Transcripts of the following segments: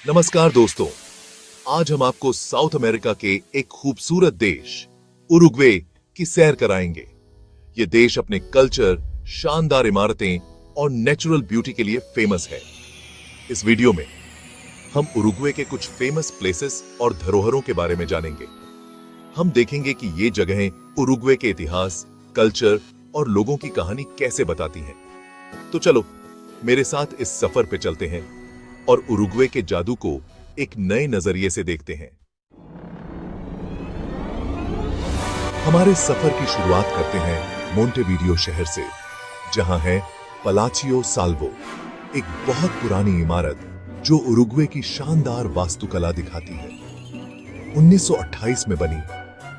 नमस्कार दोस्तों, आज हम आपको साउथ अमेरिका के एक खूबसूरत देश उरुग्वे की सैर कराएंगे। ये देश अपने कल्चर, शानदार इमारतें और नेचुरल ब्यूटी के लिए फेमस है। इस वीडियो में हम उरुग्वे के कुछ फेमस प्लेसेस और धरोहरों के बारे में जानेंगे। हम देखेंगे कि ये जगहें उरुग्वे के इतिहास, कल्चर और लोगों की कहानी कैसे बताती हैं। तो चलो मेरे साथ इस सफर पे चलते हैं और उरुग्वे के जादू को एक नए नजरिए से देखते हैं। हमारे सफर की शुरुआत करते हैं मोंटेवीडियो शहर से, जहां है पलाचियो साल्वो, एक बहुत पुरानी इमारत जो उरुग्वे की शानदार वास्तुकला दिखाती है। 1928 में बनी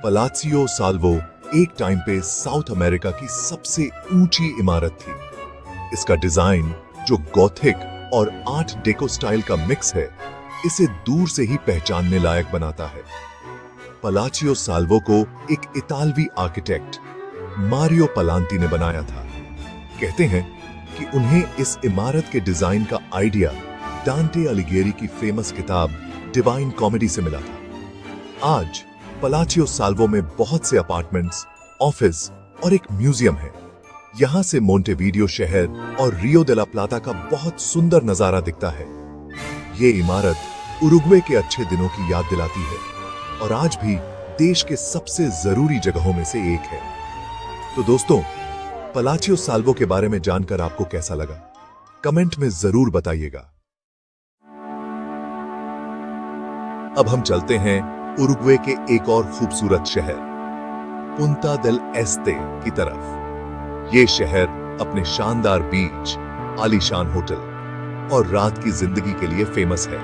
पलाचियो साल्वो एक टाइम पे साउथ अमेरिका की सबसे ऊंची इमारत थी। इसका डिजाइन, जो गॉथिक और आर्ट डेको स्टाइल का मिक्स है, इसे दूर से ही पहचानने लायक बनाता है। पलाचियो साल्वो को एक इतालवी आर्किटेक्ट मारियो पलांती ने बनाया था। कहते हैं कि उन्हें इस इमारत के डिजाइन का आइडिया डांटे अलिगेरी की फेमस किताब डिवाइन कॉमेडी से मिला था। आज पलाचियो साल्वो में बहुत से अपार्टमेंट्स, ऑफिस और एक म्यूजियम है। यहां से मोंटेवीडियो शहर और रियो दे ला प्लाता का बहुत सुंदर नजारा दिखता है। ये इमारत उरुग्वे के अच्छे दिनों की याद दिलाती है और आज भी देश के सबसे जरूरी जगहों में से एक है। तो दोस्तों, पलाचियो साल्वो के बारे में जानकर आपको कैसा लगा? कमेंट में जरूर बताइएगा। अब हम चलते हैं उरुग्वे के एक और खूबसूरत शहर पुंता देल एस्ते की तरफ। ये शहर अपने शानदार बीच, आलीशान होटल और रात की जिंदगी के लिए फेमस है।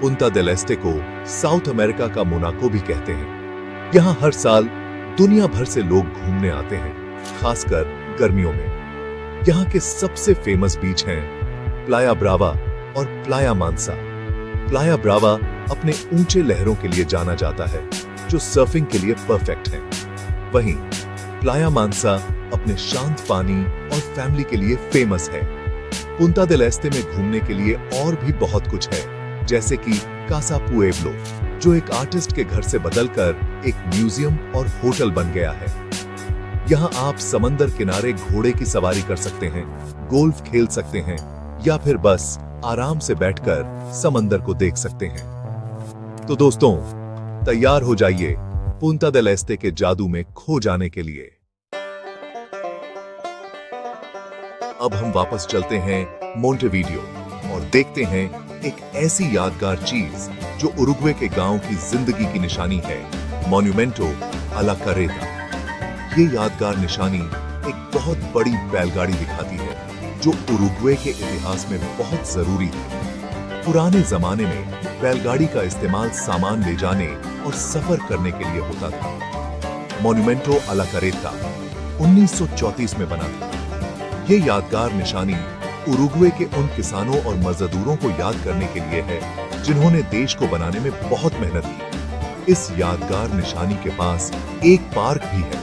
पुंता देल एस्टे को साउथ अमेरिका का मोनाको भी कहते हैं। यहाँ हर साल दुनिया भर से लोग घूमने आते हैं, खासकर गर्मियों में। यहाँ के सबसे फेमस बीच हैं प्लाया ब्रावा और प्लाया मानसा। प्लाया ब्रावा अपने ऊंचे लहरों के लिए जाना जाता है, जो सर्फिंग के लिए परफेक्ट हैं। वहीं प्लाया मानसा अपने शांत पानी और फैमिली के लिए फेमस है। पुंता देल एस्ते में घूमने के लिए और भी बहुत कुछ है, जैसे कि कासा पुएब्लो, जो एक आर्टिस्ट के घर से बदलकर एक म्यूजियम और होटल बन गया है। यहाँ आप समंदर किनारे घोड़े की सवारी कर सकते हैं, गोल्फ खेल सकते हैं या फिर बस आराम से बैठकर समंदर को देख सकते हैं। तो दोस्तों, तैयार हो जाइए पुंता देल एस्ते के जादू में खो जाने के लिए। अब हम वापस चलते हैं मोंटेवीडियो और देखते हैं एक ऐसी यादगार चीज जो उरुग्वे के गांव की जिंदगी की निशानी है, मॉन्यूमेंटो अला करेता। ये यादगार निशानी एक बहुत बड़ी बैलगाड़ी दिखाती है, जो उरुग्वे के इतिहास में बहुत जरूरी है। पुराने जमाने में बैलगाड़ी का इस्तेमाल सामान ले जाने और सफर करने के लिए होता था। मॉन्यूमेंटो अला करेता 1934 में बना था। ये यादगार निशानी उरुग्वे के उन किसानों और मजदूरों को याद करने के लिए है, जिन्होंने देश को बनाने में बहुत मेहनत की। इस यादगार निशानी के पास एक पार्क भी है,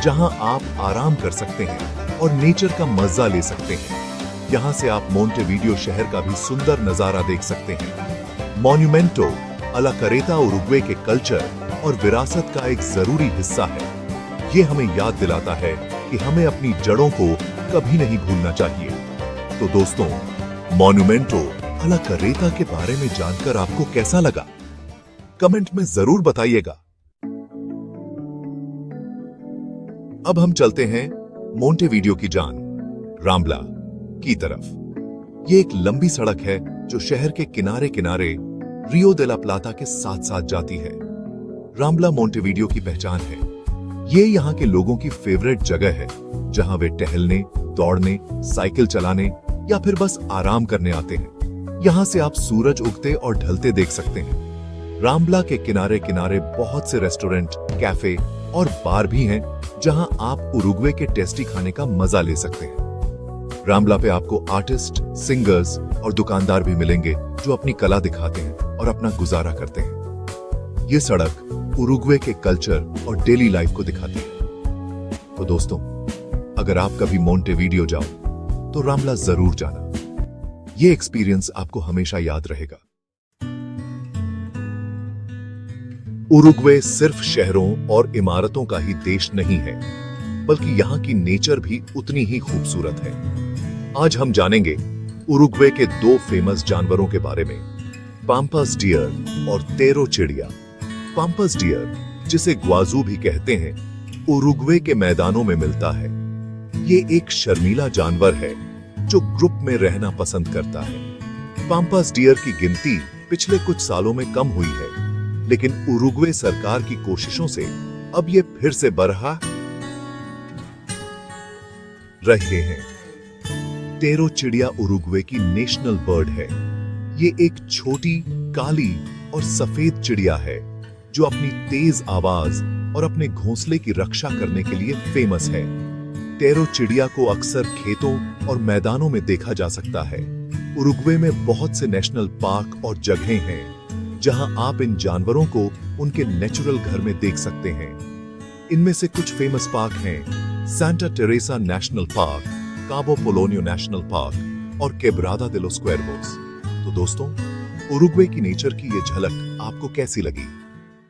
जहां आप आराम कर सकते हैं और नेचर का मजा ले सकते हैं। यहां से आप मोंटेवीडियो शहर का भी सुंदर नजारा देख सकते हैं। मॉन्यूमेंटो अला करेता उरुग्वे के कल्चर और विरासत का एक जरूरी हिस्सा है। ये हमें याद दिलाता है कि हमें अपनी जड़ों को कभी नहीं भूलना चाहिए। तो दोस्तों, मॉन्यूमेंटो अला करेता के बारे में जानकर आपको कैसा लगा? कमेंट में जरूर बताइएगा। अब हम चलते हैं मोंटेवीडियो की जान राम्बला की तरफ। ये एक लंबी सड़क है जो शहर के किनारे किनारे रियो दे ला प्लाता के साथ साथ जाती है। राम्बला मोंटेवीडियो की पहचान है। ये यहाँ के लोगों की फेवरेट जगह है, जहां वे टहलने, दौड़ने, साइकिल चलाने या फिर बस आराम करने आते हैं। यहाँ से आप सूरज उगते और ढलते देख सकते हैं। राम्बला के किनारे किनारे बहुत से रेस्टोरेंट, कैफे और बार भी हैं, जहां आप उरुग्वे के टेस्टी खाने का मजा ले सकते हैं। राम्बला पे आपको आर्टिस्ट, सिंगर्स और दुकानदार भी मिलेंगे, जो अपनी कला दिखाते हैं और अपना गुजारा करते हैं। ये सड़क उरुग्वे के कल्चर और डेली लाइफ को दिखाती है। तो दोस्तों, अगर आप कभी मोंटेवीडियो जाओ तो राम्बला जरूर जाना। ये एक्सपीरियंस आपको हमेशा याद रहेगा। उरुग्वे सिर्फ शहरों और इमारतों का ही देश नहीं है, बल्कि यहाँ की नेचर भी उतनी ही खूबसूरत है। आज हम जानेंगे उरुग्वे के दो फेमस जानवरों के बारे में, पाम्पास डियर और तेरो चिड़िया। पाम्पास डियर, जिसे ग्वाजू भी कहते हैं, उरुग्वे के मैदानों में मिलता है। ये एक शर्मीला जानवर है जो ग्रुप में रहना पसंद करता है। पाम्पास डियर की गिनती पिछले कुछ सालों में कम हुई है, लेकिन उरुग्वे सरकार की कोशिशों से अब ये फिर से बरहा रहे हैं। तेरो चिड़िया उरुग्वे की नेशनल बर्ड है। ये एक छोटी, काली और सफेद चिड़िया है जो अपनी तेज आवाज और अपने घोंसले की रक्षा करने के लिए फेमस है। तेरो चिड़िया को अक्सर खेतों और मैदानों में देखा जा सकता है। उरुग्वे में बहुत से नेशनल पार्क और जगहें हैं जहां आप इन जानवरों को उनके नेचुरल घर में देख सकते हैं। इनमें से कुछ फेमस पार्क हैं सांता टेरेसा नेशनल पार्क, काबो पोलोनियो नेशनल पार्क और केब्रादा दे लोस क्वेर्वोस। तो दोस्तों, उरुग्वे की नेचर की ये झलक आपको कैसी लगी?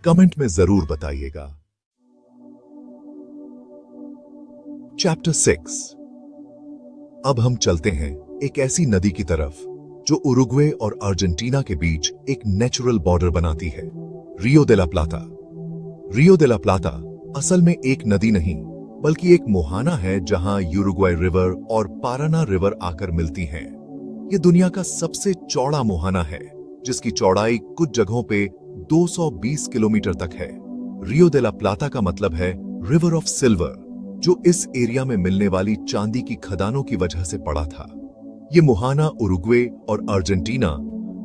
कमेंट में जरूर बताइएगा। चैप्टर 6। अब हम चलते हैं एक ऐसी नदी की तरफ जो उरुग्वे और अर्जेंटीना के बीच एक नेचुरल बॉर्डर बनाती है, रियो दे ला प्लाता। रियो दे ला प्लाता असल में एक नदी नहीं, बल्कि एक मुहाना है जहां यूरुग्वाई रिवर और पाराना रिवर आकर मिलती हैं। ये दुनिया का सबसे चौड़ा मुहाना है, जिसकी चौड़ाई कुछ जगहों पे 220 किलोमीटर तक है। रियो दे ला प्लाता का मतलब है रिवर ऑफ सिल्वर, जो इस एरिया में मिलने वाली चांदी की खदानों की वजह से पड़ा था। ये मुहाना उरुग्वे और अर्जेंटीना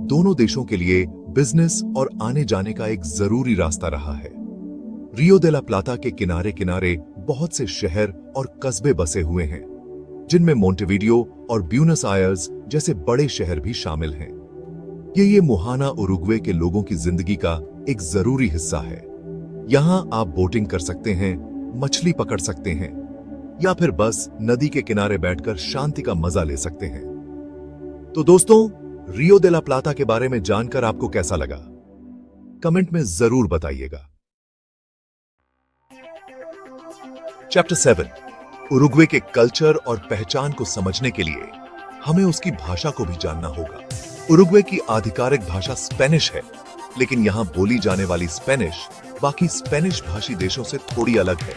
दोनों देशों के लिए बिजनेस और आने जाने का एक जरूरी रास्ता रहा है। रियो दे ला प्लाता के किनारे किनारे बहुत से शहर और कस्बे बसे हुए हैं, जिनमें मोंटेविडियो और ब्यूनस आयर्स जैसे बड़े शहर भी शामिल हैं। ये मुहाना उरुग्वे के लोगों की जिंदगी का एक जरूरी हिस्सा है। यहाँ आप बोटिंग कर सकते हैं, मछली पकड़ सकते हैं, या फिर बस नदी के किनारे बैठकर शांति का मजा ले सकते हैं। तो दोस्तों, रियो दे ला प्लाता के बारे में जानकर आपको कैसा लगा? कमेंट में जरूर बताइएगा। चैप्टर 7। उरुग्वे के कल्चर और पहचान को समझने के लिए हमें उसकी भाषा को भी जानना होगा। उरुग्वे की आधिकारिक भाषा स्पेनिश है, लेकिन यहां बोली जाने वाली स्पेनिश बाकी स्पेनिश भाषी देशों से थोड़ी अलग है।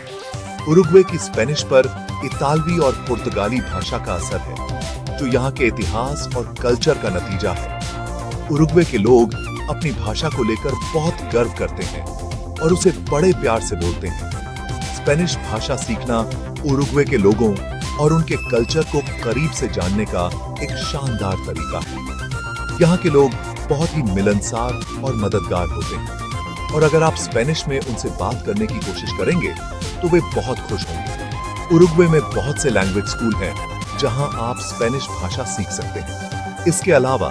उरुग्वे की स्पेनिश पर इतालवी और पुर्तगाली भाषा का असर है, जो यहाँ के इतिहास और कल्चर का नतीजा है। उरुग्वे के लोग अपनी भाषा को लेकर बहुत गर्व करते हैं और उसे बड़े प्यार से बोलते हैं। स्पेनिश भाषा सीखना उरुग्वे के लोगों और उनके कल्चर को करीब से जानने का एक शानदार तरीका है। यहाँ के लोग बहुत ही मिलनसार और मददगार होते हैं, और अगर आप स्पेनिश में उनसे बात करने की कोशिश करेंगे तो वे बहुत खुश होंगे। उरुग्वे में बहुत से लैंग्वेज स्कूल हैं जहां आप स्पेनिश भाषा सीख सकते हैं। इसके अलावा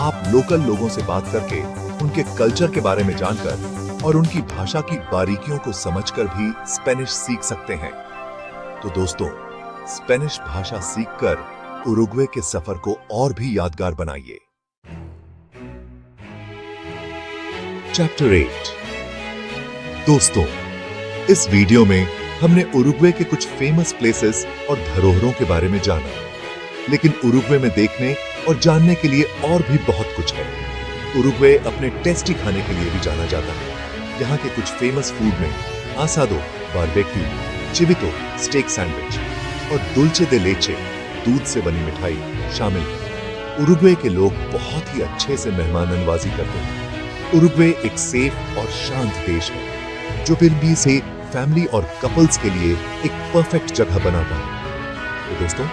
आप लोकल लोगों से बात करके उनके कल्चर के बारे में जानकर और उनकी भाषा की बारीकियों को समझकर भी स्पेनिश सीख सकते हैं। तो दोस्तों, स्पेनिश भाषा सीखकर उरुग्वे के सफर को और भी यादगार बनाइए। चैप्टर 8। दोस्तों, इस वीडियो में हमने उरुग्वे के कुछ फेमस प्लेसेस और धरोहरों के बारे में जाना, लेकिन उरुग्वे में देखने और जानने के लिए और भी बहुत कुछ है। उरुग्वे अपने टेस्टी खाने के लिए भी जाना जाता है। यहाँ के कुछ फेमस फूड में आसादो बारबेक्यू, चिवितो स्टेक सैंडविच और दुल्चे दे लेचे दूध से बनी मिठाई शामिल है। उरुग्वे के लोग बहुत ही अच्छे से मेहमान नवाजी करते हैं। उरुग्वे एक सेफ और शांत देश है, जो फिर भी इसे फैमिली और कपल्स के लिए एक परफेक्ट जगह बनाता है। तो दोस्तों,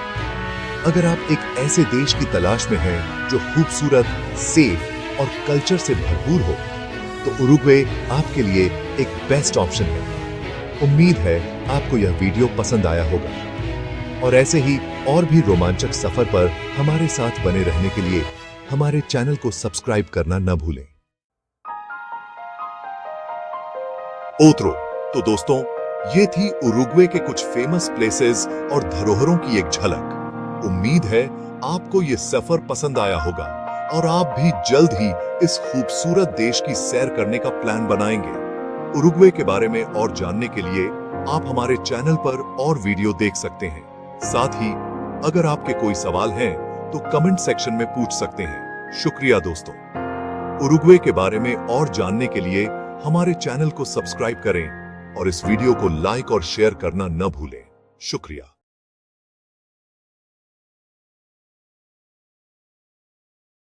अगर आप एक ऐसे देश की तलाश में हैं जो खूबसूरत, सेफ और कल्चर से भरपूर हो, तो उरुग्वे आपके लिए एक बेस्ट ऑप्शन है। उम्मीद है आपको यह वीडियो पसंद आया होगा, और ऐसे ही और भी रोमांचक सफर पर हमारे साथ बने रहने के लिए हमारे चैनल को सब्सक्राइब करना न भूलें। ओत्रो। तो दोस्तों, ये थी उरुग्वे के कुछ फेमस प्लेसेस और धरोहरों की एक झलक। उम्मीद है आपको ये सफर पसंद आया होगा और आप भी जल्द ही इस खूबसूरत देश की सैर करने का प्लान बनाएंगे। उरुग्वे के बारे में और जानने के लिए आप हमारे चैनल पर और वीडियो देख सकते हैं। साथ ही अगर आपके कोई सवाल हैं तो कमेंट सेक्शन में पूछ सकते हैं। शुक्रिया दोस्तों। उरुग्वे के बारे में और जानने के लिए हमारे चैनल को सब्सक्राइब करें और इस वीडियो को लाइक और शेयर करना न भूलें। शुक्रिया।